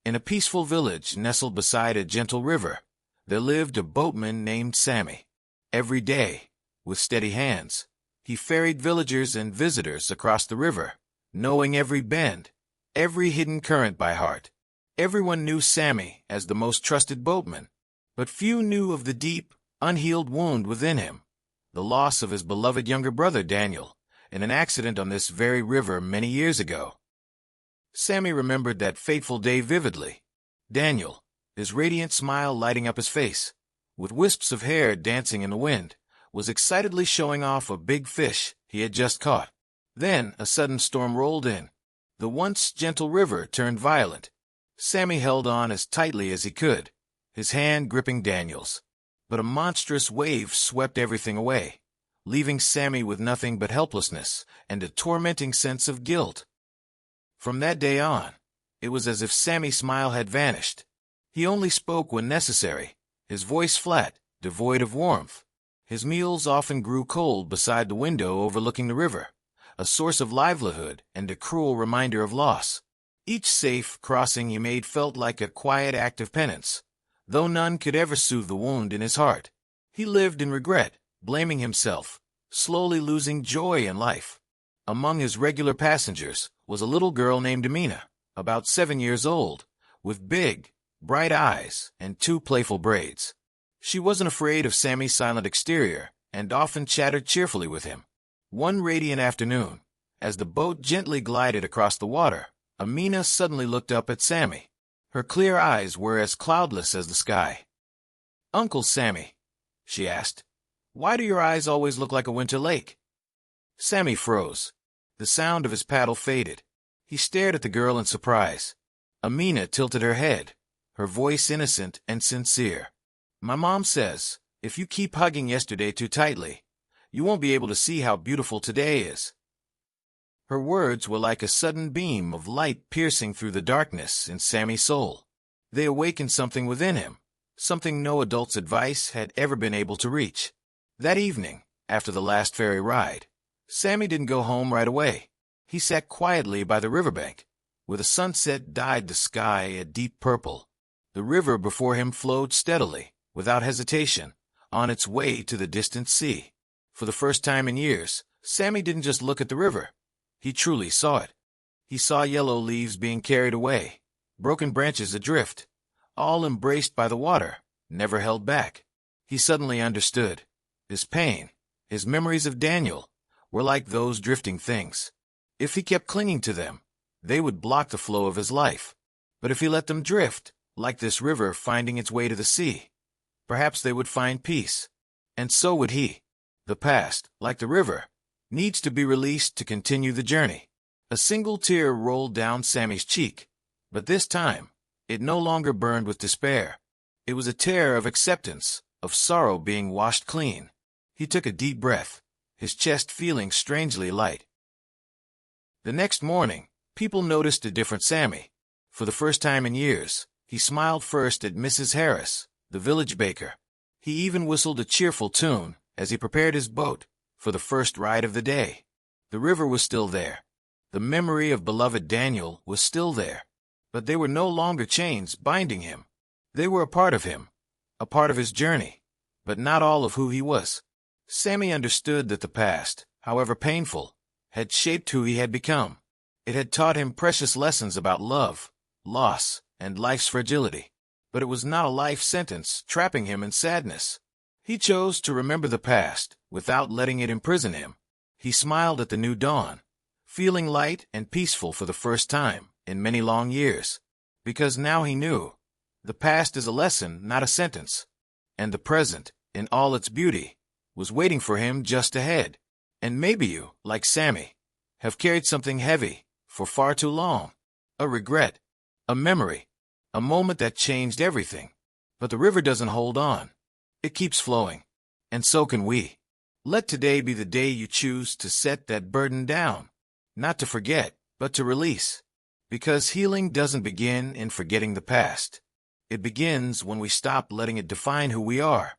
In a peaceful village nestled beside a gentle river, there lived a boatman named Sammy. Every day, with steady hands, he ferried villagers and visitors across the river, knowing every bend, every hidden current by heart. Everyone knew Sammy as the most trusted boatman, but few knew of the deep, unhealed wound within him, the loss of his beloved younger brother Daniel, in an accident on this very river many years ago. Sammy remembered that fateful day vividly. Daniel, his radiant smile lighting up his face, with wisps of hair dancing in the wind, was excitedly showing off a big fish he had just caught. Then a sudden storm rolled in. The once gentle river turned violent. Sammy held on as tightly as he could, his hand gripping Daniel's. But a monstrous wave swept everything away, leaving Sammy with nothing but helplessness and a tormenting sense of guilt. From that day on, it was as if Sammy's smile had vanished. He only spoke when necessary, his voice flat, devoid of warmth. His meals often grew cold beside the window overlooking the river, a source of livelihood and a cruel reminder of loss. Each safe crossing he made felt like a quiet act of penance, though none could ever soothe the wound in his heart. He lived in regret, blaming himself, slowly losing joy in life. Among his regular passengers was a little girl named Amina, about 7 years old, with big, bright eyes and 2 playful braids. She wasn't afraid of Sammy's silent exterior and often chattered cheerfully with him. One radiant afternoon, as the boat gently glided across the water, Amina suddenly looked up at Sammy. Her clear eyes were as cloudless as the sky. "Uncle Sammy," she asked, "why do your eyes always look like a winter lake?" Sammy froze. The sound of his paddle faded. He stared at the girl in surprise. Amina tilted her head, her voice innocent and sincere. "My mom says, if you keep hugging yesterday too tightly, you won't be able to see how beautiful today is." Her words were like a sudden beam of light piercing through the darkness in Sammy's soul. They awakened something within him, something no adult's advice had ever been able to reach. That evening, after the last ferry ride, Sammy didn't go home right away. He sat quietly by the riverbank, where the sunset dyed the sky a deep purple. The river before him flowed steadily, without hesitation, on its way to the distant sea. For the first time in years, Sammy didn't just look at the river. He truly saw it. He saw yellow leaves being carried away, broken branches adrift, all embraced by the water, never held back. He suddenly understood. His pain, his memories of Daniel, were like those drifting things. If he kept clinging to them, they would block the flow of his life. But if he let them drift, like this river finding its way to the sea, perhaps they would find peace. And so would he. The past, like the river, needs to be released to continue the journey. A single tear rolled down Sammy's cheek, but this time, it no longer burned with despair. It was a tear of acceptance, of sorrow being washed clean. He took a deep breath, his chest feeling strangely light. The next morning, people noticed a different Sammy. For the first time in years, he smiled first at Mrs. Harris, the village baker. He even whistled a cheerful tune as he prepared his boat for the first ride of the day. The river was still there. The memory of beloved Daniel was still there. But they were no longer chains binding him. They were a part of him, a part of his journey, but not all of who he was. Sammy understood that the past, however painful, had shaped who he had become. It had taught him precious lessons about love, loss, and life's fragility. But it was not a life sentence trapping him in sadness. He chose to remember the past without letting it imprison him. He smiled at the new dawn, feeling light and peaceful for the first time in many long years, because now he knew the past is a lesson, not a sentence, and the present, in all its beauty, was waiting for him just ahead. And maybe you, like Sammy, have carried something heavy for far too long, a regret, a memory, a moment that changed everything. But the river doesn't hold on. It keeps flowing, and so can we. Let today be the day you choose to set that burden down, not to forget, but to release. Because healing doesn't begin in forgetting the past. It begins when we stop letting it define who we are.